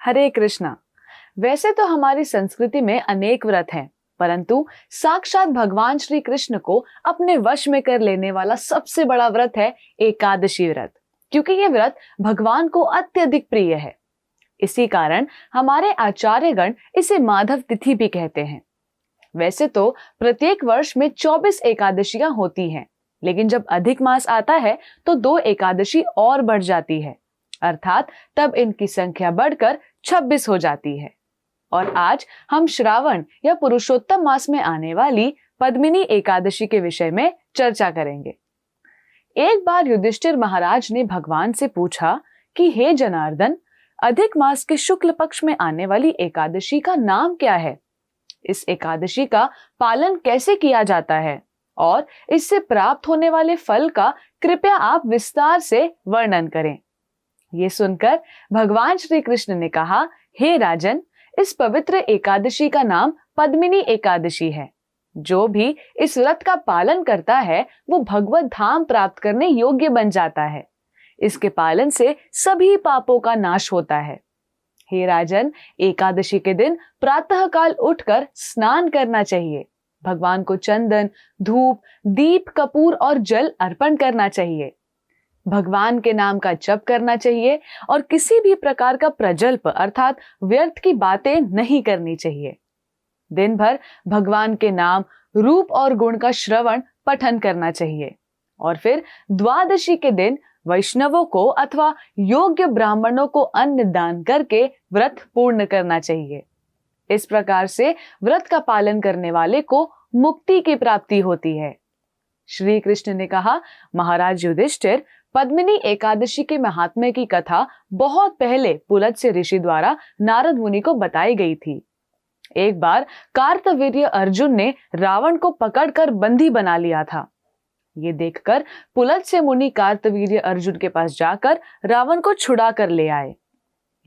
हरे कृष्णा। वैसे तो हमारी संस्कृति में अनेक व्रत हैं, परंतु साक्षात भगवान श्री कृष्ण को अपने वश में कर लेने वाला सबसे बड़ा व्रत है एकादशी व्रत, क्योंकि ये व्रत भगवान को अत्यधिक प्रिय है। इसी कारण हमारे आचार्यगण इसे माधव तिथि भी कहते हैं। वैसे तो प्रत्येक वर्ष में 24 एकादशियां होती हैं, लेकिन जब अधिक मास आता है तो 2 एकादशी और बढ़ जाती है, अर्थात तब इनकी संख्या बढ़कर 26 हो जाती है। और आज हम श्रावण या पुरुषोत्तम मास में आने वाली पद्मिनी एकादशी के विषय में चर्चा करेंगे। एक बार युधिष्ठिर महाराज ने भगवान से पूछा कि हे जनार्दन, अधिक मास के शुक्ल पक्ष में आने वाली एकादशी का नाम क्या है? इस एकादशी का पालन कैसे किया जाता है और इससे प्राप्त होने वाले फल का कृपया आप विस्तार से वर्णन करें। ये सुनकर भगवान श्री कृष्ण ने कहा, हे राजन, इस पवित्र एकादशी का नाम पद्मिनी एकादशी है। जो भी इस व्रत का पालन करता है वो भगवत धाम प्राप्त करने योग्य बन जाता है। इसके पालन से सभी पापों का नाश होता है। हे राजन, एकादशी के दिन प्रातः काल उठकर स्नान करना चाहिए। भगवान को चंदन, धूप, दीप, कपूर और जल अर्पण करना चाहिए। भगवान के नाम का जप करना चाहिए और किसी भी प्रकार का प्रजल्प अर्थात व्यर्थ की बातें नहीं करनी चाहिए। दिन भर भगवान के नाम, रूप और गुण का श्रवण पठन करना चाहिए और फिर द्वादशी के दिन वैष्णवों को अथवा योग्य ब्राह्मणों को अन्न दान करके व्रत पूर्ण करना चाहिए। इस प्रकार से व्रत का पालन करने वाले को मुक्ति की प्राप्ति होती है। श्री कृष्ण ने कहा, महाराज युधिष्ठिर, पद्मिनी एकादशी के महात्म्य की कथा बहुत पहले पुलत्स्य ऋषि द्वारा नारद मुनि को बताई गई थी। एक बार कार्तवीर्य अर्जुन ने रावण को पकड़कर बंदी बना लिया था। ये देखकर पुलत्स्य मुनि कार्तवीर्य अर्जुन के पास जाकर रावण को छुड़ा कर ले आए।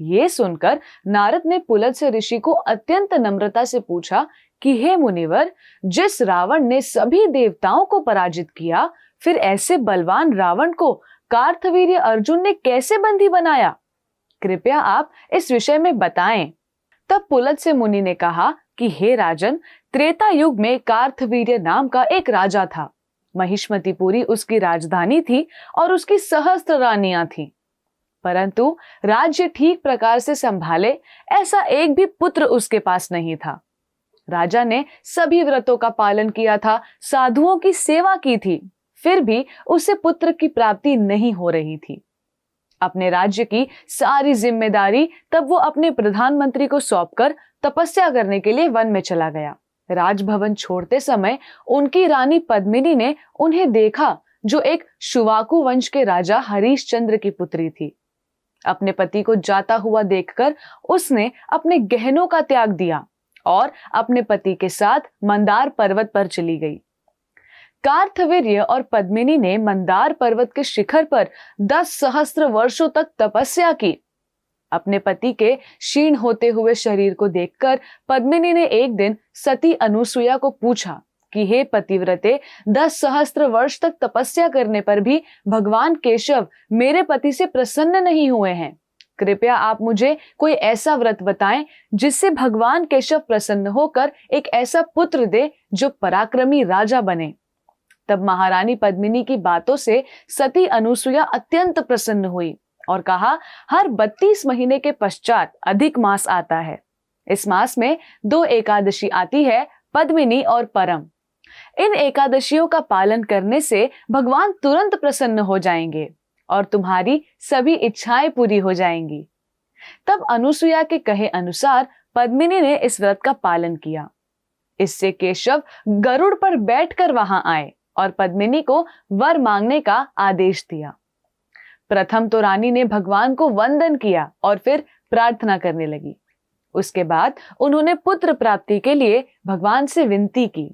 ये सुनकर नारद ने पुलत्स्य ऋषि को अत्यंत नम्रता से पूछा कि हे मुनिवर, जिस रावण ने सभी देवताओं को पराजित किया, फिर ऐसे बलवान रावण को कार्तवीर्य अर्जुन ने कैसे बंदी बनाया? कृपया आप इस विषय में बताएं। तब पुलत्स्य मुनि ने कहा कि हे राजन, त्रेता युग में कार्तवीर्य नाम का एक राजा था। महिष्मतिपुरी उसकी राजधानी थी और उसकी सहस्त्र रानियां थीं। परंतु राज्य ठीक प्रकार से संभाले ऐसा एक भी पुत्र उसके पास नहीं था। राजा ने सभी व्रतों का पालन किया था, साधुओं की सेवा की थी, फिर भी उसे पुत्र की प्राप्ति नहीं हो रही थी। अपने राज्य की सारी जिम्मेदारी तब वो अपने प्रधानमंत्री को सौंपकर तपस्या करने के लिए वन में चला गया। राजभवन छोड़ते समय उनकी रानी पद्मिनी ने उन्हें देखा, जो एक शुवाकु वंश के राजा हरिश्चंद्र की पुत्री थी। अपने पति को जाता हुआ देखकर उसने अपने गहनों का त्याग दिया और अपने पति के साथ मंदार पर्वत पर चली गई। कार्तवीर्य और पद्मिनी ने मंदार पर्वत के शिखर पर 10 सहस्त्र वर्षों तक तपस्या की। अपने पति के क्षीण होते हुए शरीर को देखकर पद्मिनी ने एक दिन सती अनुसुईया को पूछा कि हे पतिव्रते, 10 सहस्त्र वर्ष तक तपस्या करने पर भी भगवान केशव मेरे पति से प्रसन्न नहीं हुए हैं। कृपया आप मुझे कोई ऐसा व्रत बताएं जिससे भगवान केशव प्रसन्न होकर एक ऐसा पुत्र दे जो पराक्रमी राजा बने। तब महारानी पद्मिनी की बातों से सती अनुसुईया अत्यंत प्रसन्न हुई और कहा, हर 32 महीने के पश्चात अधिक मास आता है। इस मास में 2 एकादशी आती है, पद्मिनी और परम। इन एकादशियों का पालन करने से भगवान तुरंत प्रसन्न हो जाएंगे और तुम्हारी सभी इच्छाएं पूरी हो जाएंगी। तब अनुसुईया के कहे अनुसार पद्मिनी ने इस व्रत का पालन किया। इससे केशव गरुड़ पर बैठकर वहां आए और पद्मिनी को वर मांगने का आदेश दिया। प्रथम तो रानी ने भगवान को वंदन किया और फिर प्रार्थना करने लगी। उसके बाद उन्होंने पुत्र प्राप्ति के लिए भगवान से विनती की।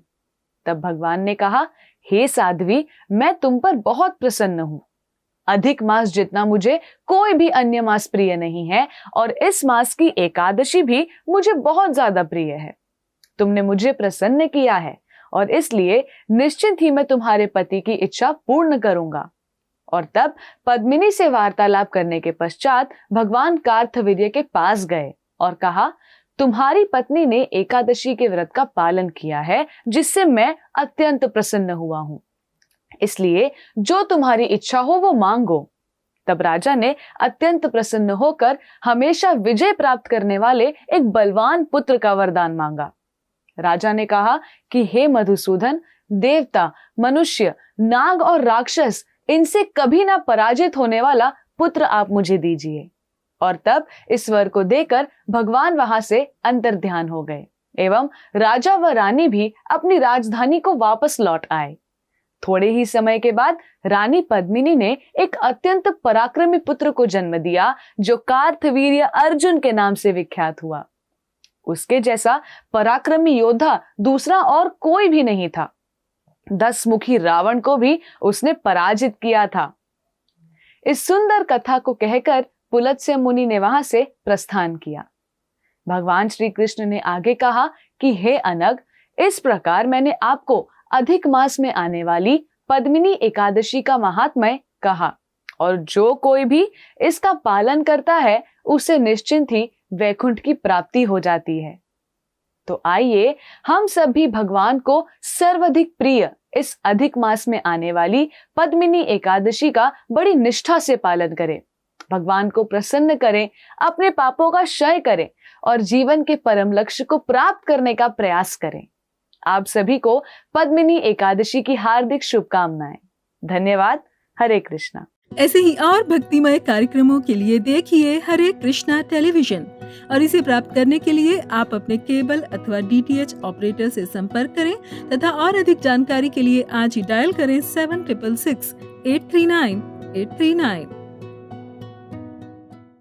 तब भगवान ने कहा, हे साध्वी, मैं तुम पर बहुत प्रसन्न हूं। अधिक मास जितना मुझे कोई भी अन्य मास प्रिय नहीं है और इस मास की एकादशी भी मुझे बहुत ज्यादा प्रिय है। तुमने मुझे प्रसन्न किया है और इसलिए निश्चित ही मैं तुम्हारे पति की इच्छा पूर्ण करूंगा। और तब पद्मिनी से वार्तालाप करने के पश्चात भगवान कार्तवीर्य के पास गए और कहा, तुम्हारी पत्नी ने एकादशी के व्रत का पालन किया है, जिससे मैं अत्यंत प्रसन्न हुआ हूं। इसलिए जो तुम्हारी इच्छा हो वो मांगो। तब राजा ने अत्यंत प्रसन्न होकर हमेशा विजय प्राप्त करने वाले एक बलवान पुत्र का वरदान मांगा। राजा ने कहा कि हे मधुसूदन, देवता, मनुष्य, नाग और राक्षस, इनसे कभी ना पराजित होने वाला पुत्र आप मुझे दीजिए। और तब इस वर को देकर भगवान वहां से अंतर्ध्यान हो गए एवं राजा व रानी भी अपनी राजधानी को वापस लौट आए। थोड़े ही समय के बाद रानी पद्मिनी ने एक अत्यंत पराक्रमी पुत्र को जन्म दिया, जो कार्तवीर्य अर्जुन के नाम से विख्यात हुआ। उसके जैसा पराक्रमी योद्धा दूसरा और कोई भी नहीं था। 10 मुखी रावण को भी उसने पराजित किया था। इस सुंदर कथा को कहकर पुलत्स्य मुनि ने वहां से प्रस्थान किया। भगवान श्री कृष्ण ने आगे कहा कि हे अनग, इस प्रकार मैंने आपको अधिक मास में आने वाली पद्मिनी एकादशी का महात्म्य कहा, और जो कोई भी इसका पालन करता है उसे निश्चिंत ही वैकुंठ की प्राप्ति हो जाती है। तो आइए हम सभी भगवान को सर्वाधिक प्रिय इस अधिक मास में आने वाली पद्मिनी एकादशी का बड़ी निष्ठा से पालन करें, भगवान को प्रसन्न करें, अपने पापों का क्षय करें और जीवन के परम लक्ष्य को प्राप्त करने का प्रयास करें। आप सभी को पद्मिनी एकादशी की हार्दिक शुभकामनाएं। धन्यवाद। हरे कृष्णा। ऐसे ही और भक्तिमय कार्यक्रमों के लिए देखिए हरे कृष्णा टेलीविजन, और इसे प्राप्त करने के लिए आप अपने केबल अथवा DTH ऑपरेटर से संपर्क करें तथा और अधिक जानकारी के लिए आज ही डायल करें 7666 839 839।